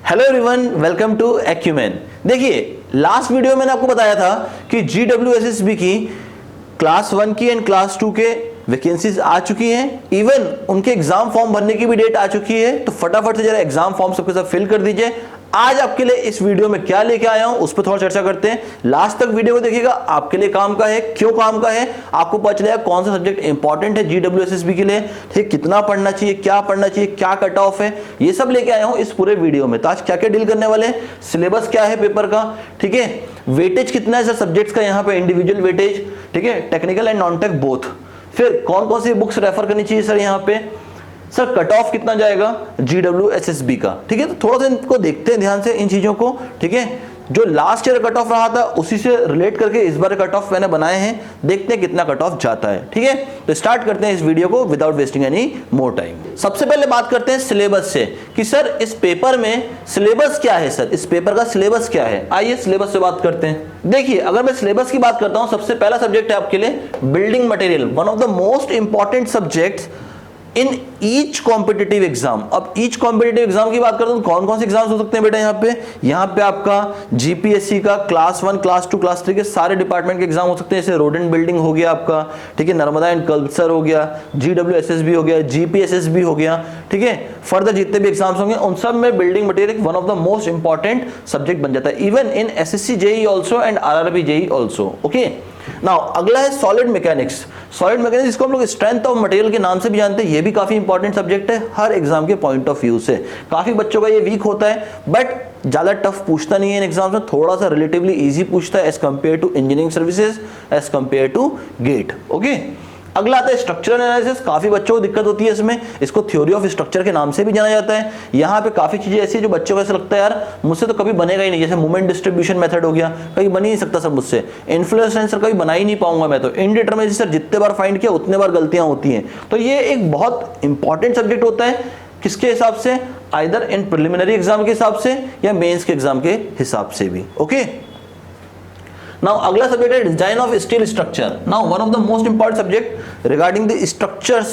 Hello everyone, welcome to acumen. देखिए, last video में मैंने आपको बताया था कि GWSSB की क्लास 1 की एंड क्लास 2 के वैकेंसीज आ चुकी हैं। इवन उनके एग्जाम फॉर्म भरने की भी डेट आ चुकी है। तो फटाफट से जरा एग्जाम फॉर्म सबके साथ फिल कर दीजिए। आज आपके लिए इस वीडियो में क्या लेके आया हूं उस पर थोड़ा चर्चा करते हैं। लास्ट तक वीडियो को देखिएगा, आपके लिए काम का है, क्यों काम का है, आपको पता चलेगा कौन सा सब्जेक्ट इंपॉर्टेंट है GWSSB के लिए, ठीक, कितना पढ़ना चाहिए, क्या पढ़ना चाहिए, क्या कट ऑफ है, ये सब लेके आया हूं इस पूरे वीडियो में। तो आज क्या क्या डील करने वाले हैं, सिलेबस क्या है पेपर का, ठीक है, वेटेज कितना है सर सब्जेक्ट्स का, यहाँ पे इंडिविजुअल वेटेज, ठीक है, technical and non tech both, फिर कौन कौन सी बुक्स रेफर करनी चाहिए सर, यहाँ पे सर कट ऑफ कितना जाएगा GWSSB का, ठीक है। तो थोड़ा सा इनको देखते हैं ध्यान से इन चीजों को, ठीक है। जो लास्ट ईयर कट ऑफ रहा था उसी से रिलेट करके इस बार कट ऑफ मैंने बनाए हैं, देखते हैं कितना कट ऑफ जाता है, ठीक है। तो स्टार्ट करते हैं इस वीडियो को without wasting any more time. सबसे पहले बात करते हैं सिलेबस से कि सर इस पेपर में सिलेबस क्या है, सर इस पेपर का सिलेबस क्या है। आइए सिलेबस से बात करते हैं। देखिए, अगर मैं सिलेबस की बात करता हूं, सबसे पहला सब्जेक्ट है आपके लिए building material, one of the most important subjects in each competitive exam. अब ईच कॉम्पिटिटिव एग्जाम की बात करते हैं, कौन कौन से एग्जाम्स हो सकते हैं बेटा, यहाँ पे आपका GPSC का क्लास 1, क्लास 2, क्लास 3 के सारे डिपार्टमेंट के एग्जाम हो सकते हैं। जैसे रोड एंड बिल्डिंग हो गया आपका, ठीक है, नर्मदा एंड कल्चर हो गया, GWSSB हो गया, GPSSB हो गया, ठीक है। फर्दर जितने भी एग्जाम्स होंगे उन सब में building material one of the most important subject बन जाता है, even in SSC JEE also and RRB JEE also, okay. Now अगला है सॉलिड मैकेनिक्स। सॉलिड मैकेनिक्स इसको हम लोग स्ट्रेंथ ऑफ मटेरियल के नाम से भी जानते हैं। ये भी काफी इंपॉर्टेंट सब्जेक्ट है हर एग्जाम के पॉइंट ऑफ व्यू से। काफी बच्चों का ये वीक होता है, बट ज्यादा टफ पूछता नहीं है इन एग्जाम्स में, थोड़ा सा रिलेटिवली इजी पूछता है as compare to engineering services, as compare to GATE, okay. अगला आता है स्ट्रक्चरल एनालिसिस। काफी बच्चों को दिक्कत होती है इसमें, इसको थ्योरी ऑफ स्ट्रक्चर के नाम से भी जाना जाता है। यहाँ पे काफी चीजें ऐसी जो बच्चों को ऐसा लगता है यार मुझसे तो कभी बनेगा ही नहीं, जैसे मूवमेंट डिस्ट्रीब्यूशन मेथड हो गया, कभी बन ही नहीं सकता सर मुझसे। इन्फ्लुएंस आंसर कभी बना ही नहीं पाऊंगा मैं तो। इनडिटरमिनेसी सर जितने बार फाइंड किया उतने बार गलतियां होती हैं। तो ये एक बहुत इंपॉर्टेंट सब्जेक्ट होता है, किसके हिसाब से, आइदर इन प्रिलिमिनरी एग्जाम के हिसाब से या मेंस के एग्जाम के हिसाब से भी, ओके। नाउ अगला सब्जेक्ट है design of steel structure. Now one of the most important subject regarding the structures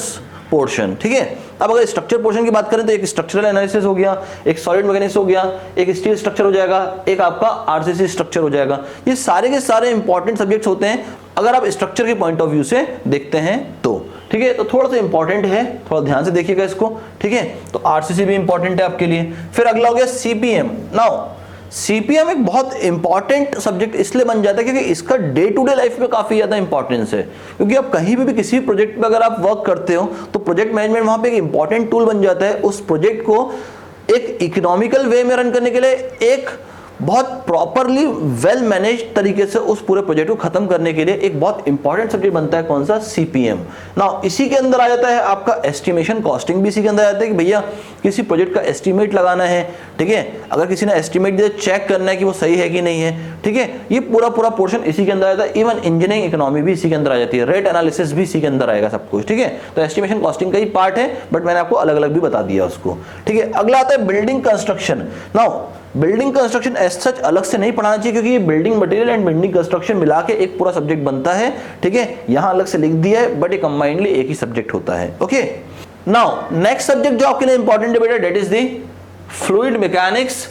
portion, ठीक है। अब अगर स्ट्रक्चर पोर्शन की बात करें तो एक स्ट्रक्चरल एनालिसिस हो गया, एक सॉलिड मैकेनिक्स हो गया, एक स्टील स्ट्रक्चर हो जाएगा, एक आपका RCC स्ट्रक्चर हो जाएगा। ये सारे के सारे इंपॉर्टेंट सब्जेक्ट्स होते हैं अगर आप स्ट्रक्चर के पॉइंट ऑफ व्यू से देखते हैं तो, ठीक है। तो थोड़ा सा इंपॉर्टेंट है, थोड़ा ध्यान से देखिएगा इसको, ठीक है। तो RCC भी इंपॉर्टेंट है आपके लिए। फिर अगला हो गया CPM। नाउ CPM एक बहुत इंपॉर्टेंट सब्जेक्ट इसलिए बन जाता है क्योंकि इसका डे टू डे लाइफ में काफी ज्यादा इंपॉर्टेंस है। क्योंकि आप कहीं भी किसी भी प्रोजेक्ट पे अगर आप वर्क करते हो तो प्रोजेक्ट मैनेजमेंट वहां पे एक इंपॉर्टेंट टूल बन जाता है उस प्रोजेक्ट को एक इकोनॉमिकल वे में रन करने के लिए, एक बहुत प्रॉपरली वेल मैनेज तरीके से उस पूरे प्रोजेक्ट को खत्म करने के लिए एक बहुत इंपॉर्टेंट सब्जेक्ट बनता है, कौन सा, CPM। नाउ इसी के अंदर आ जाता है आपका एस्टिमेशन कॉस्टिंग भी इसी के अंदर आ जाता है कि भैया किसी प्रोजेक्ट का एस्टिमेट लगाना है, ठीक है। अगर किसी ने एस्टिमेट दिया चेक करना है कि वो सही है कि नहीं है, ठीक है। ये पूरा पोर्शन इसी के अंदर आ जाता है। इवन इंजीनियरिंग इकोनॉमी भी इसी के अंदर आ जाती है, रेट एनालिसिस भी इसी के अंदर आएगा सब कुछ, ठीक है। तो एस्टिमेशन कॉस्टिंग का ही पार्ट है, बट मैंने आपको अलग अलग भी बता दिया उसको, ठीक है। अगला आता है building construction. Now building construction as such अलग से नहीं पढ़ाना चाहिए क्योंकि ये building material and building construction मिला के एक पूरा सब्जेक्ट बनता है, ठीक है। यहां अलग से लिख दिया है, बट ये कंबाइंडली एक ही सब्जेक्ट होता है, ओके। नाउ नेक्स्ट सब्जेक्ट जो आपके लिए इंपॉर्टेंट है बेटा, that is the fluid mechanics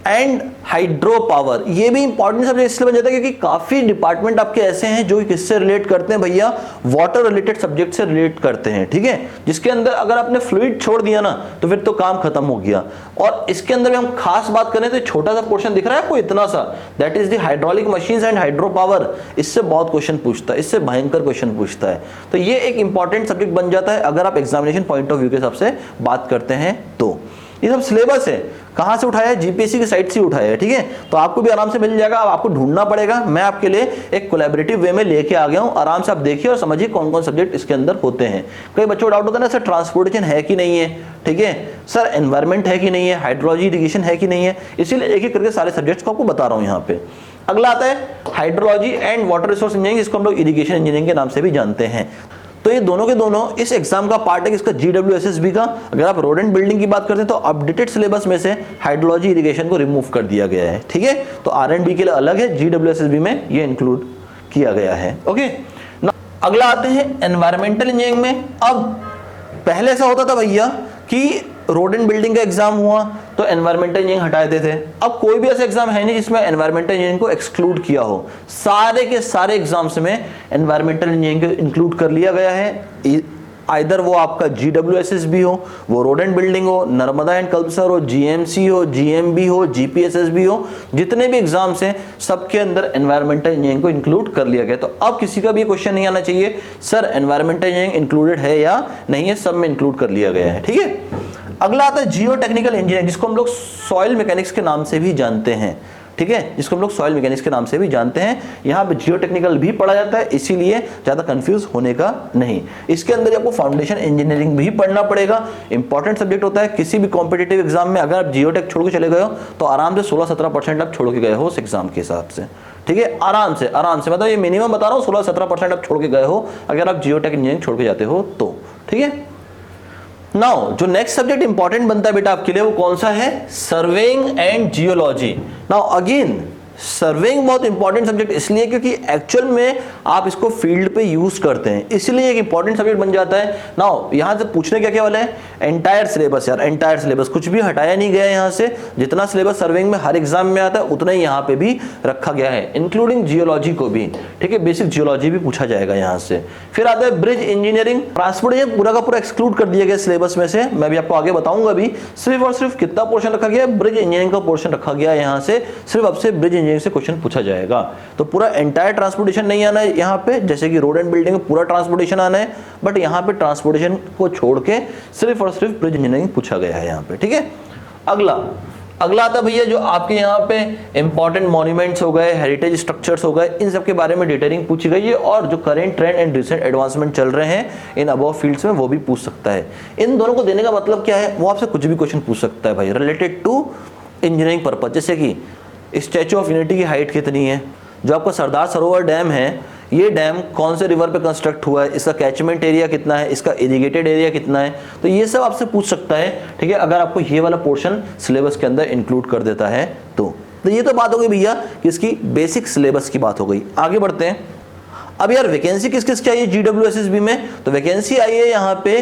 and hydro power. ये भी इंपॉर्टेंट सब्जेक्ट इसलिए बन जाता है क्योंकि काफी डिपार्टमेंट आपके ऐसे हैं जो किससे रिलेट करते हैं भैया, वाटर रिलेटेड सब्जेक्ट से रिलेट करते हैं, ठीक है। जिसके अंदर अगर आपने फ्लूइड छोड़ दिया ना तो फिर तो काम खत्म हो गया। और इसके अंदर भी हम खास बात करें तो छोटा सा पोर्शन दिख रहा है आपको इतना सा, that is the hydraulic machines and hydro power. इससे बहुत क्वेश्चन पूछता है, इससे भयंकर क्वेश्चन पूछता है। तो ये एक इंपॉर्टेंट सब्जेक्ट बन जाता है अगर आप एग्जामिनेशन पॉइंट ऑफ व्यू के हिसाब से बात करते हैं तो। ये सब सिलेबस है, कहां से उठाया है, GPSC की साइट से उठाया है, ठीक है। तो आपको भी आराम से मिल जाएगा, अब आपको ढूंढना पड़ेगा। मैं आपके लिए एक कोलैबोरेटिव वे में लेके आ गया हूं, आराम से आप देखिए और समझिए कौन कौन सब्जेक्ट इसके अंदर होते हैं। कई बच्चों को डाउट होता है ना सर ट्रांसपोर्टेशन है कि नहीं है, ठीक है, सर एनवायरमेंट है कि नहीं है, हाइड्रोलॉजी इरिगेशन है कि नहीं है, इसीलिए एक एक करके सारे सब्जेक्ट्स को आपको बता रहा हूं यहाँ पे। अगला आता है hydrology and water resource engineering, जिसको हम लोग इरिगेशन इंजीनियरिंग के नाम से भी जानते हैं। तो ये दोनों के दोनों इस एग्जाम का पार्ट है किसका, GWSSB का। अगर आप रोड एंड बिल्डिंग की बात करते हैं तो अपडेटेड सिलेबस में से हाइड्रोलॉजी इरिगेशन को रिमूव कर दिया गया है, ठीक है। तो R&B के लिए अलग है, GWSSB में ये इंक्लूड किया गया है, ओके। अगला आते हैं एनवायरमेंटल इंजीनियरिंग में। अब पहले ऐसा होता था भैया कि रोड एंड बिल्डिंग का एग्जाम हुआ तो एनवायरमेंटल इंजीनियरिंग हटा देते थे। अब कोई भी ऐसा एग्जाम है नहीं जिसमें एनवायरमेंटल इंजीनियरिंग को एक्सक्लूड किया हो, सारे के सारे एग्जाम्स में एनवायरमेंटल इंजीनियरिंग को इंक्लूड कर लिया गया है। आइदर वो आपका GWSS हो, वो रोड एंड बिल्डिंग हो, नर्मदा एंड कल्पसर हो, GMC हो, GMB हो, GPSS हो, जितने भी एग्जाम्स हैं सबके अंदर एनवायरमेंटल इंजीनियरिंग को इंक्लूड कर लिया गया। तो अब किसी का भी क्वेश्चन नहीं आना चाहिए सर एनवायरमेंटल इंजीनियरिंग इंक्लूडेड है या नहीं है, सब में इंक्लूड कर लिया गया है। ठीक है, अगला आता है जियो टेक्निकल इंजीनियरिंग, जिसको हम लोग सॉइल मैकेनिक्स के नाम से भी जानते हैं। ठीक है, जिसको हम लोग सॉइल मैकेनिक्स के नाम से भी जानते हैं। यहाँ पे जियो टेक्निकल भी पढ़ा जाता है, इसीलिए ज्यादा कंफ्यूज होने का नहीं। इसके अंदर आपको फाउंडेशन इंजीनियरिंग भी पढ़ना पड़ेगा, इंपॉर्टेंट सब्जेक्ट होता है। किसी भी कॉम्पिटिटिव एग्जाम में अगर आप जियो टेक छोड़ के चले गए हो तो आराम से 16-17% आप छोड़ के गए हो उस एग्जाम के हिसाब से। ठीक है, आराम से मतलब ये मिनिमम बता रहा हूँ, 16-17% आप छोड़ के गए हो अगर आप जियो टेक इंजीनियरिंग छोड़ के जाते हो तो। ठीक है, नाउ जो नेक्स्ट सब्जेक्ट इंपॉर्टेंट बनता है बेटा आपके लिए वो कौन सा है, surveying and geology. Now again surveying बहुत इंपॉर्टेंट सब्जेक्ट इसलिए क्योंकि एक्चुअल में आप इसको फील्ड पे यूज करते हैं, इसलिए एक इंपॉर्टेंट सब्जेक्ट बन जाता है। नाउ यहां से पूछने क्या वाला है, एंटायर सिलेबस यार, एंटायर सिलेबस कुछ भी हटाया नहीं गया है यहां से। जितना सिलेबस सर्वेइंग में हर एग्जाम में आता है उतना ही यहां पे भी रखा गया है, इंक्लूडिंग जियोलॉजी को भी। ठीक है, बेसिक जियोलॉजी भी पूछा जाएगा यहां से। फिर आता है ब्रिज इंजीनियरिंग, ट्रांसपोर्टेशन पूरा का पूरा एक्सक्लूड कर दिया गया सिलेबस में से, मैं भी आपको आगे बताऊंगा भी। सिर्फ और सिर्फ कितना पोर्शन रखा गया, ब्रिज इंजीनियरिंग का पोर्शन रखा गया यहां से, सिर्फ अब से ब्रिज इंजीनियरिंग से क्वेश्चन पूछा जाएगा। तो पूरा एंटायर ट्रांसपोर्टेशन नहीं आना है यहाँ पे, जैसे कि रोड एंड बिल्डिंग में पूरा ट्रांसपोर्टेशन आना है, बट यहाँ पे ट्रांसपोर्टेशन को छोड़ के सिर्फ और सिर्फ ब्रिज इंजीनियरिंग पूछा गया है यहाँ पे। ठीक है, अगला आता भैया जो आपके यहाँ पे इंपॉर्टेंट मॉन्यूमेंट्स हो गए, हेरिटेज स्ट्रक्चर्स हो गए, इन सब के बारे में डिटेलिंग पूछी गई है, और जो current trend and recent advancement चल रहे हैं इन अबव फील्ड्स में वो भी पूछ सकता है। इन दोनों को देने का मतलब क्या है, वो आपसे कुछ भी क्वेश्चन पूछ सकता है भाई रिलेटेड टू इंजीनियरिंग पर्पज। जैसे कि स्टैचू ऑफ यूनिटी की हाइट कितनी है, जो आपका सरदार सरोवर डैम है ये डैम कौन से रिवर पे कंस्ट्रक्ट हुआ है, इसका कैचमेंट एरिया कितना है, इसका इरिगेटेड एरिया कितना है, तो ये सब आपसे पूछ सकता है। ठीक है, अगर आपको ये वाला पोर्शन सिलेबस के अंदर इंक्लूड कर देता है तो ये तो बात हो गई भैया कि इसकी बेसिक सिलेबस की बात हो गई। आगे बढ़ते हैं। अब यार वैकेंसी किस किस की आई है GWSSB में, तो वैकेंसी आई है यहाँ पे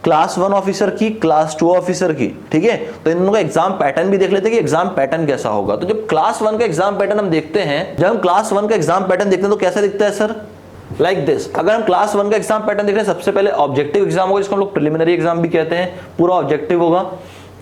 क्लास 1 ऑफिसर की, क्लास 2 ऑफिसर की। ठीक है, तो इन दोनों का एग्जाम पैटर्न भी देख लेते हैं कि एग्जाम पैटर्न कैसा होगा। तो जब क्लास 1 का एग्जाम पैटर्न हम देखते हैं, जब हम क्लास 1 का एग्जाम पैटर्न देखते हैं तो कैसा दिखता है सर, लाइक दिस। अगर हम क्लास 1 का एग्जाम पैटर्न देख रहे हैं, सबसे पहले ऑब्जेक्टिव एग्जाम होगा, जिसको हम लोग प्रिलिमिनरी एग्जाम भी कहते हैं, पूरा ऑब्जेक्टिव होगा।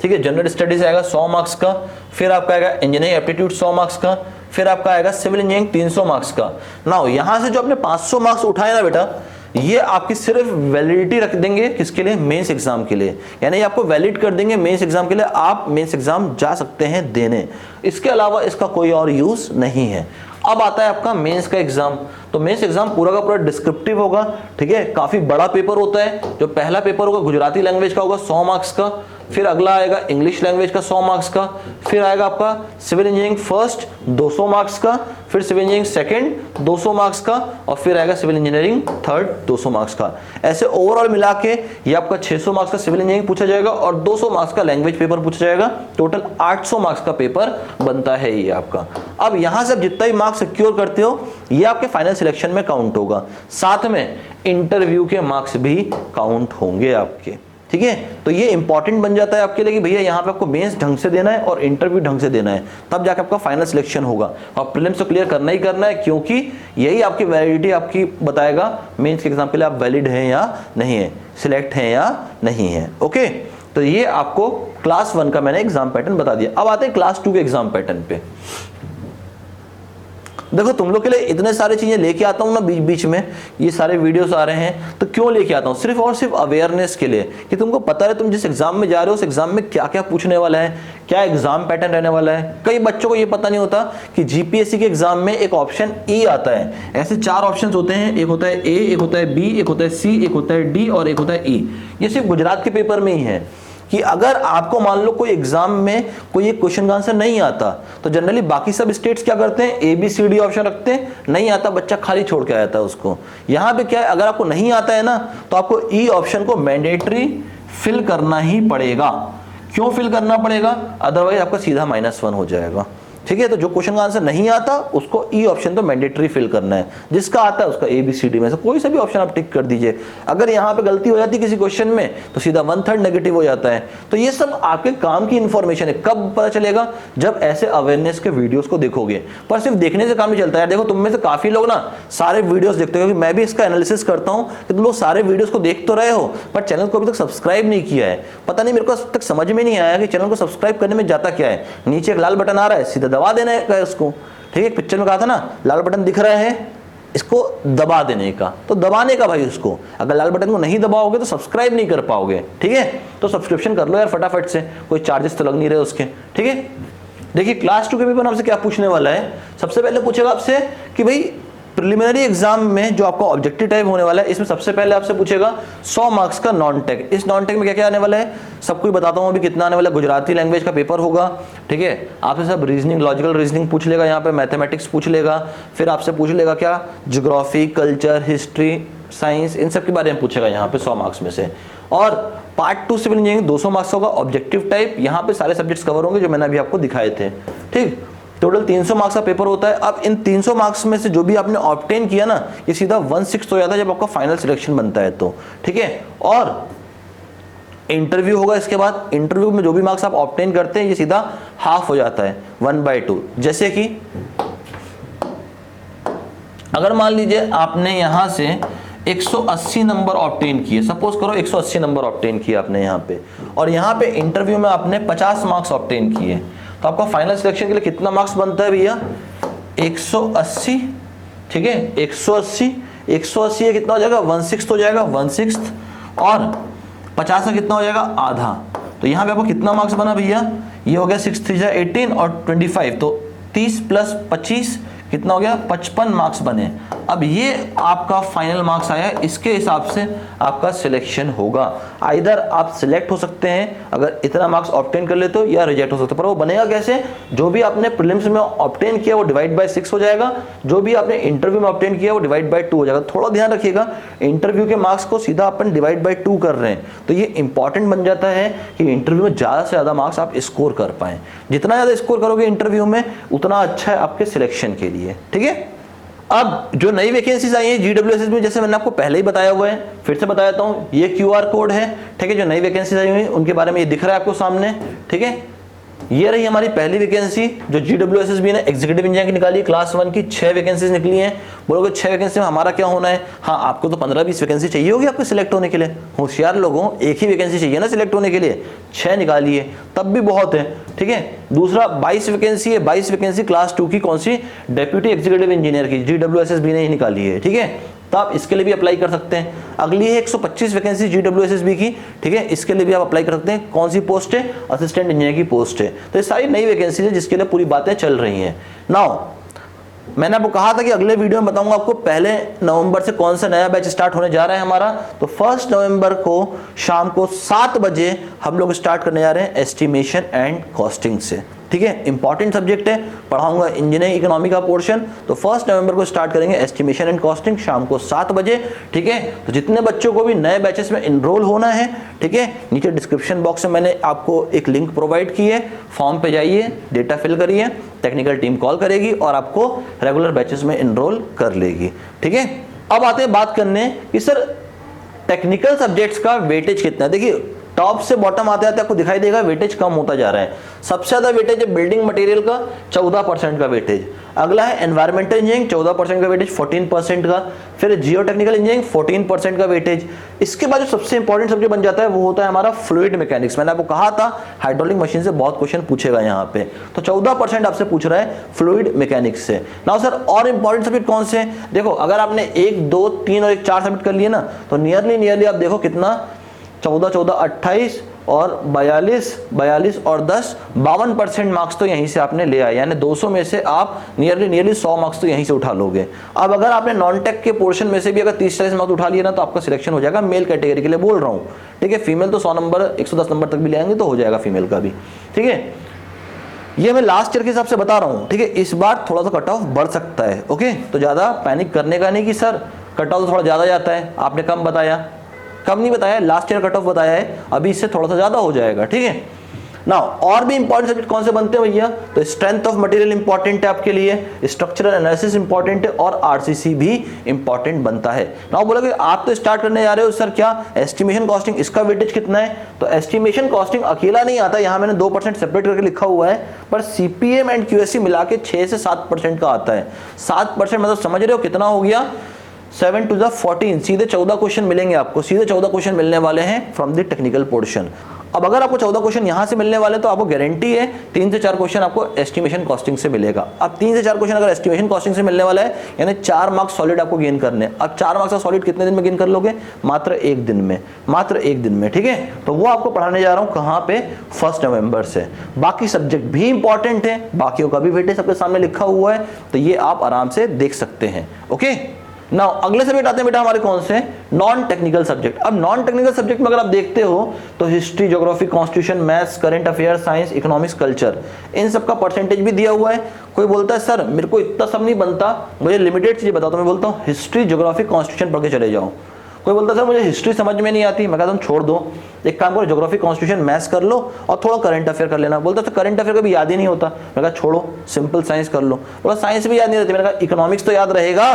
ठीक है, जनरल स्टडीज आएगा 100 मार्क्स का, फिर आपका आएगा इंजीनियरिंग एप्टीट्यूड 100 मार्क्स का, फिर आपका आएगा सिविल इंजीनियरिंग 300 मार्क्स का। नाउ यहां से जो आपने 500 मार्क्स उठाए ना बेटा, ये आपकी सिर्फ वैलिडिटी रख देंगे किसके लिए, मेंस एग्जाम के लिए, यानी आपको वैलिड कर देंगे मेंस एग्जाम के लिए, आप मेंस एग्जाम जा सकते हैं देने। इसके अलावा इसका कोई और यूज नहीं है। अब आता है आपका मेंस का एग्जाम, तो मेंस एग्जाम पूरा का पूरा डिस्क्रिप्टिव होगा। ठीक है, काफी बड़ा पेपर होता है। जो पहला पेपर होगा गुजराती लैंग्वेज का होगा 100 मार्क्स का, फिर अगला आएगा इंग्लिश लैंग्वेज का 100 मार्क्स का, फिर आएगा आपका सिविल इंजीनियरिंग फर्स्ट 200 मार्क्स का, फिर सिविल इंजीनियरिंग सेकंड 200 मार्क्स का, और फिर आएगा सिविल इंजीनियरिंग थर्ड 200 मार्क्स का। ऐसे ओवरऑल मिला के ये आपका 600 मार्क्स का सिविल इंजीनियरिंग पूछा जाएगा और 200 मार्क्स का लैंग्वेज पेपर पूछा जाएगा। टोटल 800 मार्क्स का पेपर बनता है ये आपका। अब यहां से जितना ही मार्क्स सिक्योर करते हो ये आपके फाइनल सिलेक्शन में काउंट होगा, साथ में इंटरव्यू के मार्क्स भी काउंट होंगे आपके। ठीक है, तो ये इंपॉर्टेंट बन जाता है आपके लिए कि भैया यहाँ पे आपको मेंस ढंग से देना है और इंटरव्यू ढंग से देना है, तब जाके आपका फाइनल सिलेक्शन होगा। और प्रीलिम्स तो क्लियर करना ही करना है, क्योंकि यही आपकी वैलिडिटी आपकी बताएगा मेंस के एग्जाम के लिए आप वैलिड हैं या नहीं है, सिलेक्ट हैं या नहीं है। ओके, तो ये आपको क्लास 1 का मैंने एग्जाम पैटर्न बता दिया। अब आते हैं क्लास 2 के एग्जाम पैटर्न पे। देखो तुम लोग के लिए इतने सारे चीजें लेके आता हूं ना, बीच बीच में ये सारे वीडियोस आ रहे हैं, तो क्यों लेके आता हूं, सिर्फ और सिर्फ अवेयरनेस के लिए कि तुमको पता रहे तुम जिस एग्जाम में जा रहे हो उस एग्जाम में क्या क्या पूछने वाला है, क्या एग्जाम पैटर्न रहने वाला है। कई बच्चों को ये पता नहीं होता कि जीपीएससी के एग्जाम में एक ऑप्शन ई आता है। ऐसे 4 ऑप्शन होते हैं, एक होता है ए, एक होता है बी, एक होता है सी, एक होता है डी और एक होता है ई। ये सिर्फ गुजरात के पेपर में ही है कि अगर आपको मान लो कोई एग्जाम में कोई एक क्वेश्चन का आंसर नहीं आता, तो जनरली बाकी सब स्टेट्स क्या करते हैं, A B C D option रखते हैं, नहीं आता बच्चा खाली छोड़ के आता है उसको। यहां पे क्या है, अगर आपको नहीं आता है ना तो आपको ई ऑप्शन को मैंडेटरी फिल करना ही पड़ेगा। क्यों फिल करना पड़ेगा, अदरवाइज आपका सीधा -1 हो जाएगा। ठीक है। तो जो क्वेश्चन का आंसर नहीं आता उसको ई ऑप्शन तो मैंडेटरी फिल करना है, जिसका आता है उसका ABCD में से कोई सा भी ऑप्शन आप टिक कर दीजिए। अगर यहाँ पे गलती हो जाती है किसी क्वेश्चन में तो सीधा 1/3 नेगेटिव हो जाता है। तो ये सब आपके काम की इंफॉर्मेशन है। कब पता चलेगा? जब ऐसे अवेयरनेस के वीडियोस को देखोगे। पर सिर्फ देखने से काम नहीं चलता है। देखो तुम में से काफी लोग ना सारे वीडियोस देखते हो, क्योंकि मैं भी इसका एनालिसिस करता हूं कि तुम लोग सारे वीडियोस को देख तो रहे हो पर चैनल को अभी तक सब्सक्राइब नहीं किया है। पता नहीं, मेरे को अब तक समझ में नहीं आया कि चैनल को सब्सक्राइब करने में जाता क्या है। नीचे एक लाल बटन आ रहा है, सीधा दबा देना है उसको। ठीक है, पिक्चर में कहा था ना लाल बटन दिख रहा है, इसको दबा देने का, तो दबाने का भाई उसको। अगर लाल बटन को नहीं दबाओगे तो सब्सक्राइब नहीं कर पाओगे। ठीक है, तो सब्सक्रिप्शन कर लो यार फटाफट से, कोई चार्जेस तो लग नहीं रहे उसके। ठीक है, देखिए क्लास 2 के पेपर आपसे क्या पूछने वाला है। सबसे पहले पूछेगा आपसे कि भाई प्रिलिमिनरी एग्जाम में जो आपका ऑब्जेक्टिव टाइप होने वाला है, इसमें सबसे पहले आपसे पूछेगा 100 मार्क्स का नॉन टेक। इस नॉन टेक में क्या क्या आने वाला है सब कुछ बताता हूं अभी कितना आने वाला है। गुजराती लैंग्वेज का पेपर होगा। ठीक है, आपसे सब रीजनिंग, लॉजिकल रीजनिंग पूछ लेगा, यहाँ पे मैथमेटिक्स पूछ लेगा, फिर आपसे पूछ लेगा क्या ज्योग्राफी, कल्चर, हिस्ट्री, साइंस, इन सब के बारे में पूछेगा यहाँ पे 100 मार्क्स में से। और पार्ट 2 सिविल इंजीनियरिंग 200 मार्क्स होगा ऑब्जेक्टिव टाइप। यहाँ पे सारे सब्जेक्ट्स कवर होंगे जो मैंने अभी आपको दिखाए थे। ठीक, टोटल 300 मार्क्स का पेपर होता है। अब इन 300 मार्क्स में से जो भी आपने ऑब्टेन किया ना, ये सीधा 1/6 हो जाता है जब आपका फाइनल सिलेक्शन बनता है तो। ठीक है, और इंटरव्यू होगा इसके बाद। इंटरव्यू में जो भी मार्क्स आप ऑब्टेन करते हैं ये सीधा हाफ हो जाता है 1/2। जैसे कि अगर मान लीजिए आपने यहां से 180 नंबर ऑब्टेन किए, सपोज करो 180 नंबर ऑब्टेन किए आपने यहाँ पे, और यहाँ पे इंटरव्यू में आपने 50 मार्क्स ऑब्टेन किए, तो आपका फाइनल सिलेक्शन के लिए कितना मार्क्स बनता है भैया? 180। ठीक है, 180 ये कितना हो जाएगा? 1/6 हो जाएगा, 1/6। और 50 का कितना हो जाएगा? आधा। तो यहाँ पे आपको कितना मार्क्स बना भैया? ये हो गया 6 3 18 और 25, तो 30 + 25 कितना हो गया? 55 मार्क्स बने। अब ये आपका फाइनल मार्क्स आया, इसके हिसाब से आपका सिलेक्शन होगा। आइदर आप सिलेक्ट हो सकते हैं अगर इतना मार्क्स ऑब्टेन कर लेते हो, या रिजेक्ट हो सकते हो। पर वो बनेगा कैसे? जो भी आपने प्रीलिम्स में ऑब्टेन किया वो /6 हो जाएगा, जो भी आपने इंटरव्यू में ऑब्टेन किया वो /2 हो जाएगा। थोड़ा ध्यान रखिएगा, इंटरव्यू के मार्क्स को सीधा अपन /2 कर रहे हैं, तो ये इंपॉर्टेंट बन जाता है कि इंटरव्यू में ज्यादा से ज्यादा मार्क्स आप स्कोर कर पाए। जितना ज्यादा स्कोर करोगे इंटरव्यू में उतना अच्छा है आपके सिलेक्शन के लिए। ठीक है, अब जो नई वैकेंसीज आई है GWSS में, जैसे मैंने आपको पहले ही बताया हुआ है, फिर से बता देता हूं, ये QR कोड है। ठीक है, जो नई वैकेंसीज आई हुई है उनके बारे में ये दिख रहा है आपको सामने। ठीक है, ये रही हमारी पहली वैकेंसी जो GWSSB ने एग्जीक्यूटिव इंजीनियर की निकाली, क्लास 1 की 6 वैकेंसीज निकली हैं। बोलोगे 6 वैकेंसी में हमारा क्या होना है? हाँ, आपको तो 15-20 वैकेंसी चाहिए होगी आपको सिलेक्ट होने के लिए। होशियार लोगों, एक ही वैकेंसी चाहिए ना सिलेक्ट होने के लिए, 6 निकाली है तब भी बहुत है। ठीक है, दूसरा 22 वैकेंसी है, 22 वैकेंसी क्लास 2 की, कौन सी? डेप्यूटी एग्जीक्यूटिव इंजीनियर की, GWSSB ने ही निकाली है। ठीक है, तो आप इसके लिए भी अप्लाई कर सकते हैं। अगली है 125 वैकेंसी GWSSB की। ठीक है, इसके लिए भी आप अप्लाई कर सकते हैं। कौन सी पोस्ट है? असिस्टेंट इंजीनियर की पोस्ट है। तो ये सारी नई वैकेंसी है जिसके लिए पूरी बातें चल रही हैं। नाउ मैंने आपको कहा था कि अगले वीडियो में बताऊंगा आपको 1 नवंबर से कौन सा नया बैच स्टार्ट होने जा रहा है हमारा। तो 1 नवंबर को शाम को 7 बजे हम लोग स्टार्ट करने जा रहे हैं एस्टिमेशन एंड कॉस्टिंग से। ठीक है, इंपॉर्टेंट सब्जेक्ट है, पढ़ाऊंगा इंजीनियरिंग इकोनॉमी का पोर्शन। तो 1 नवंबर को स्टार्ट करेंगे एस्टिमेशन एंड कॉस्टिंग शाम को 7 बजे। ठीक है, तो जितने बच्चों को भी नए बैचेस में इनरोल होना है, ठीक है, नीचे डिस्क्रिप्शन बॉक्स में मैंने आपको एक लिंक प्रोवाइड की है, फॉर्म पे जाइए, डेटा फिल करिए, टेक्निकल टीम कॉल करेगी और आपको रेगुलर बैचेस में इनरोल कर लेगी। ठीक है, अब आते हैं बात करने कि सर टेक्निकल सब्जेक्ट्स का वेटेज कितना है। देखिए टॉप से बॉटम आते आते आपको दिखाई देगा वेटेज कम होता जा रहा है। सबसे ज्यादा वेटेज है बिल्डिंग मटेरियल का 14% का वेटेज। अगला है एनवायरमेंटल इंजीनियरिंग 14% का वेटेज, 14% का। फिर जियो टेक्निकल इंजीनियरिंग 14% का वेटेज। इसके बाद जो सबसे इंपॉर्टेंट सब्जेक्ट बन जाता है वो होता है हमारा फ्लूइड मैकेनिक्स। मैंने आपको कहा था हाइड्रोलिक मशीन से बहुत क्वेश्चन पूछेगा यहाँ पे, तो 14% आपसे पूछ रहा है फ्लूइड मैकेनिक्स से। नाउ सर और इंपॉर्टेंट सब्जेक्ट कौन से? देखो अगर आपने 1, 2, 3 और 4 सबमिट कर लिए ना, तो नियरली आप देखो कितना 14, 28 और 42 और 10, 52% मार्क्स तो यहीं से आपने ले आए। यानी 200 में से आप नियरली 100 मार्क्स तो यहीं से उठा लोगे। अब अगर आपने नॉन टेक के पोर्शन में से भी अगर 30-40 मार्क्स उठा लिए ना, तो आपका सिलेक्शन हो जाएगा। मेल कैटेगरी के लिए बोल रहा हूँ, ठीक है। फीमेल तो 100 नंबर 110 नंबर तक भी ले आएंगे तो हो जाएगा फीमेल का भी, ठीक है। ये मैं लास्ट ईयर के हिसाब से बता रहा हूँ, ठीक है। इस बार थोड़ा सा कट ऑफ बढ़ सकता है, ओके। तो ज्यादा पैनिक करने का नहीं कि सर कट ऑफ थोड़ा ज्यादा जाता है, आपने कम बताया, कम नहीं बताया, लास्ट ईयर कट ऑफ बताया है, अभी इससे थोड़ा सा ज्यादा हो जाएगा, ठीक है। ना और भी इंपॉर्टेंट सब्जेक्ट कौन से बनते हैं भैया, तो स्ट्रेंथ ऑफ मटेरियल इंपॉर्टेंट है आपके लिए, स्ट्रक्चरल एनालिसिस इंपॉर्टेंट है और आरसीसी भी इंपॉर्टेंट बनता है। ना बोला कि आप तो स्टार्ट करने जा रहे हो सर क्या एस्टिमेशन कॉस्टिंग, इसका वेटेज कितना है, तो एस्टिमेशन कॉस्टिंग अकेला नहीं आता, यहां मैंने 2% सेपरेट करके लिखा हुआ है, पर सीपीएम एंड क्यूएससी मिला के 6 से 7% का आता है। 7% मतलब समझ रहे हो कितना हो गया, 7 to the 14, सीधे 14 क्वेश्चन मिलेंगे आपको, सीधे 14 क्वेश्चन मिलने वाले हैं फ्रॉम द टेक्निकल पोर्शन। अब अगर आपको 14 क्वेश्चन यहां से मिलने वाले तो आपको गारंटी है 3 से 4 क्वेश्चन आपको एस्टिमेशन कॉस्टिंग से मिलेगा। अब 3 से 4 क्वेश्चन अगर एस्टिमेशन कॉस्टिंग से मिलने वाला है यानी 4 मार्क्स सॉलिड आपको गेन करने। अब 4 मार्क्स का सॉलिड कितने दिन में गेन कर लोगे, मात्र 1 दिन में, मात्र 1 दिन में, ठीक है। तो वो आपको पढ़ाने जा रहा हूं कहां पे, 1 नवंबर से। बाकी सब्जेक्ट भी इंपॉर्टेंट है, बाकियों का भी वेटेज सबके सामने लिखा हुआ है, तो ये आप आराम से देख सकते हैं। ओके, नाउ अगले सब्जेक्ट आते हैं बेटा हमारे कौन से, नॉन टेक्निकल सब्जेक्ट। अब नॉन टेक्निकल सब्जेक्ट में अगर आप देखते हो तो history, geography, constitution, maths, current affair, science, economics, culture, इन सब का परसेंटेज भी दिया हुआ है। कोई बोलता है सर मेरे को इतना सब नहीं बनता, मुझे लिमिटेड चीजें बताओ, तो मैं बोलता हूँ हिस्ट्री, ज्योग्राफी, कॉन्स्टिट्यूशन पढ़ के चले जाओ। कोई बोलता है सर मुझे हिस्ट्री समझ में नहीं आती, मैं कहता हूँ छोड़ दो, एक काम करो ज्योग्राफी, कॉन्स्टिट्यूशन, मैथ्स कर लो और थोड़ा करंट अफेयर कर लेना। बोलता है करंट अफेयर कभी याद ही नहीं होता, मैं कहा छोड़ो सिंपल साइंस कर लो। बोला साइंस भी याद नहीं रहती, मैंने कहा इकोनॉमिक्स तो याद रहेगा,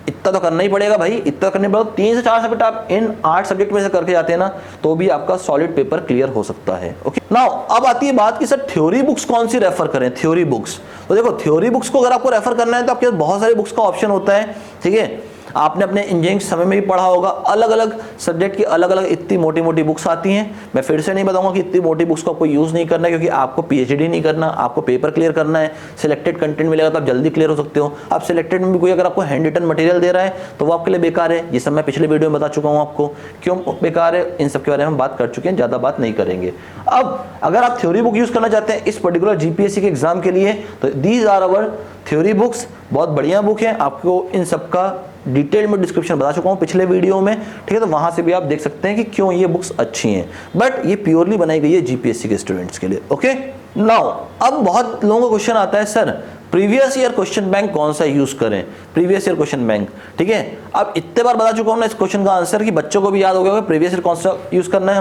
इतना तो करना ही पड़ेगा भाई, इतना करने पड़ेगा। 3 से 4 सब्जेक्ट आप इन 8 सब्जेक्ट में से करके जाते हैं ना, तो भी आपका सॉलिड पेपर क्लियर हो सकता है। ओके, नाउ अब आती है बात कि सर थ्योरी बुक्स कौन सी रेफर करें, थ्योरी बुक्स। तो देखो थ्योरी बुक्स को अगर आपको रेफर करना है तो आपके पास बहुत सारे बुक्स का ऑप्शन होता है, ठीक है। आपने अपने इंजीनियरिंग समय में भी पढ़ा होगा, अलग अलग सब्जेक्ट की अलग अलग इतनी मोटी मोटी बुक्स आती हैं। मैं फिर से नहीं बताऊंगा कि इतनी मोटी बुक्स को आपको यूज़ नहीं करना है, क्योंकि आपको पीएचडी नहीं करना, आपको पेपर क्लियर करना है। सिलेक्टेड कंटेंट मिलेगा तो आप जल्दी क्लियर हो सकते हो। अब सिलेक्टेड में भी कोई अगर आपको हैंड रिटन मटेरियल दे रहा है तो वो आपके लिए बेकार है। ये सब मैं पिछले वीडियो में बता चुका हूँ आपको क्यों बेकार है, इन सब के बारे में हम बात कर चुके हैं, ज़्यादा बात नहीं करेंगे। अब अगर आप थ्योरी बुक यूज़ करना चाहते हैं इस पर्टिकुलर जीपीएससी के एग्जाम के लिए, तो these are our theory books, बहुत बढ़िया बुक है। आपको इन सब का डिटेल में डिस्क्रिप्शन बता चुका हूं पिछले वीडियो में, ठीक है। तो वहां से भी आप देख सकते हैं कि क्यों ये बुक्स अच्छी हैं, बट ये प्योरली बनाई गई है जीपीएससी के स्टूडेंट्स के लिए। ओके, नाउ अब बहुत लोगों का क्वेश्चन आता है sir previous year question bank कौन सा यूज करें, प्रीवियस ईयर क्वेश्चन बैंक, ठीक है। अब इतने बार बता चुका हूं ना इस क्वेश्चन का आंसर कि बच्चों को भी याद हो गया होगा। प्रीवियस ईयर कौन सा यूज करना है,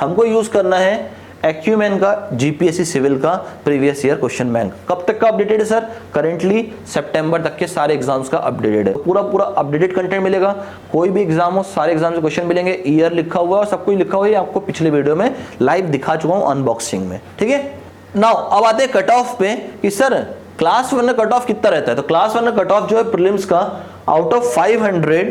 हमको यूज करना है एक्यूमेन का जीपीएससी सिविल का प्रीवियस ईयर क्वेश्चन बैंक। कब तक का अपडेटेड है सर, करेंटली सितंबर तक के सारे एग्जाम्स का अपडेटेड है। पूरा अपडेटेड कंटेंट मिलेगा, कोई भी एग्जाम हो सारे एग्जाम से क्वेश्चन मिलेंगे, ईयर लिखा हुआ है और सब कुछ लिखा हुआ है, आपको पिछले वीडियो में लाइव दिखा चुका हूं अनबॉक्सिंग में, ठीक है। नाउ अब आते हैं कट ऑफ पे कि सर क्लास 1 में कट ऑफ कितना रहता है। तो क्लास 1 में कट ऑफ जो है प्रीलिम्स का out of 500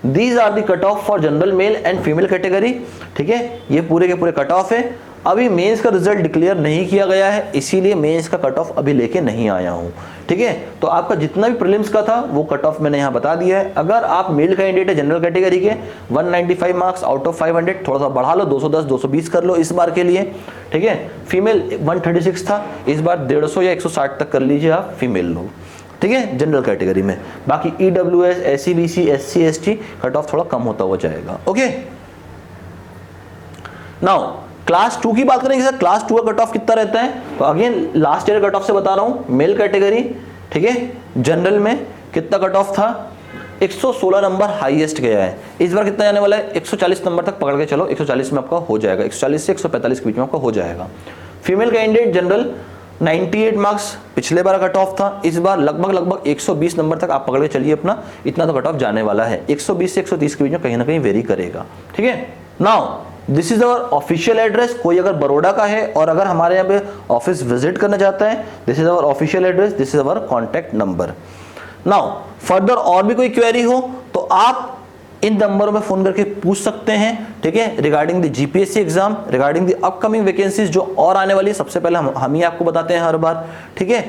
these are the cut off for general male and female category, ठीक है। ये पूरे के पूरे कट ऑफ है। अभी मेंस का रिजल्ट डिक्लेयर नहीं किया गया है, इसीलिए मेंस का कट ऑफ अभी लेके नहीं आया हूं, ठीक है। तो आपका जितना भी प्रीलिम्स का था वो कट ऑफ मैंने यहां बता दिया है। अगर आप मेल कैंडिडेट है जनरल कैटेगरी के 195 मार्क्स आउट ऑफ 500, थोड़ा सा बढ़ा लो 210 220 कर लो इस बार के लिए, ठीक है। फीमेल 136 था, इस बार 150 या 160 तक कर लीजिए आप फीमेल लोग, ठीक है, जनरल कैटेगरी में। बाकी EWS, SC BC, SC ST cut off थोड़ा कम होता हुआ जाएगा। ओके, नाउ क्लास 2 की बात करेंगे सर, क्लास 2 का कट ऑफ कितना रहता है। तो again last year cut off से बता रहा हूं, मेल कैटेगरी, ठीक है, जनरल में कितना कट ऑफ था, 116 नंबर हाईएस्ट गया है। इस बार कितना जाने वाला है, 140 नंबर तक पकड़ के चलो, 140 में आपका हो जाएगा, 140 से 145 के बीच में आपका हो जाएगा। फीमेल कैंडिडेट जनरल 98 मार्क्स पिछले बार कट ऑफ था, इस बार लगभग 120 नंबर तक आप पकड़ के चलिए अपना, इतना तो कट ऑफ जाने वाला है। 120 से 130 के बीच में कहीं ना कहीं वेरी करेगा, ठीक है। Now this is our official address. कोई अगर बड़ौदा का है और अगर हमारे यहाँ पे ऑफिस विजिट करना चाहता है, this is our official address, this is our contact number. Now further और भी कोई क्वेरी हो तो आप इन नंबरों में फोन करके पूछ सकते हैं, ठीक है, regarding the GPSC exam, regarding the upcoming vacancies जो और आने वाली है, सबसे पहले हम ही आपको बताते हैं हर बार, ठीक है।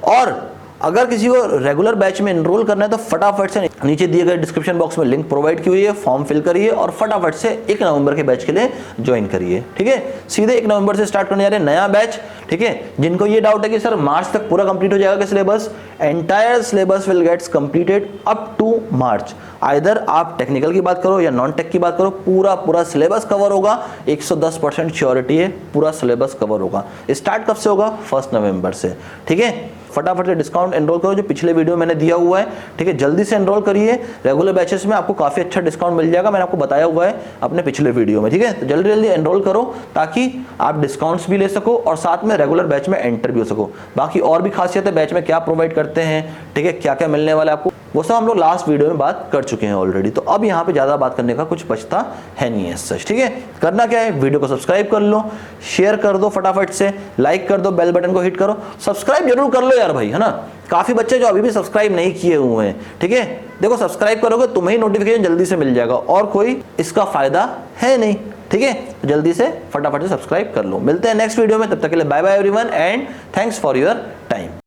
और अगर किसी को रेगुलर बैच में एनरोल करना है तो फटाफट से नीचे दिए गए डिस्क्रिप्शन बॉक्स में लिंक प्रोवाइड की हुई है, फॉर्म फिल करिए और फटाफट से 1 नवंबर के बैच के लिए ज्वाइन करिए, ठीक है। सीधे 1 नवंबर से स्टार्ट करने जा रहे हैं नया बैच, ठीक है। जिनको ये डाउट है कि सर मार्च तक पूरा कंप्लीट हो जाएगा syllabus, entire syllabus will gets completed up to March. Either आप टेक्निकल की बात करो या नॉन टेक की बात करो, पूरा सिलेबस कवर होगा, 110% श्योरिटी है, पूरा सिलेबस कवर होगा। स्टार्ट कब से होगा, 1 नवंबर से, ठीक है। फटाफट से डिस्काउंट एनरोल करो, जो पिछले वीडियो मैंने दिया हुआ है, ठीक है। जल्दी से एनरोल करिए, रेगुलर बैचेस में आपको काफी अच्छा डिस्काउंट मिल जाएगा, मैंने आपको बताया हुआ है अपने पिछले वीडियो में, ठीक है। तो जल्दी जल्दी एनरोल करो ताकि आप डिस्काउंट्स भी ले सको और साथ में रेगुलर बैच में एंटर भी हो सको। बाकी और भी खासियत है बैच में, क्या प्रोवाइड करते हैं, ठीक है, क्या क्या मिलने वाला है आपको, वो सब हम लोग लास्ट वीडियो में बात कर चुके हैं ऑलरेडी। तो अब यहाँ पे ज्यादा बात करने का कुछ बचता है नहीं है सच, ठीक है। करना क्या है, वीडियो को सब्सक्राइब कर लो, शेयर कर दो फटाफट से, लाइक कर दो, बेल बटन को हिट करो, सब्सक्राइब जरूर कर लो यार भाई, है ना। काफी बच्चे जो अभी भी सब्सक्राइब नहीं किए हुए हैं, ठीक है। देखो सब्सक्राइब करोगे तुम्हें ही नोटिफिकेशन जल्दी से मिल जाएगा और कोई इसका फायदा है नहीं, ठीक है। जल्दी से फटाफट से सब्सक्राइब कर लो। मिलते हैं नेक्स्ट वीडियो में, तब तक के लिए bye bye everyone and thanks for your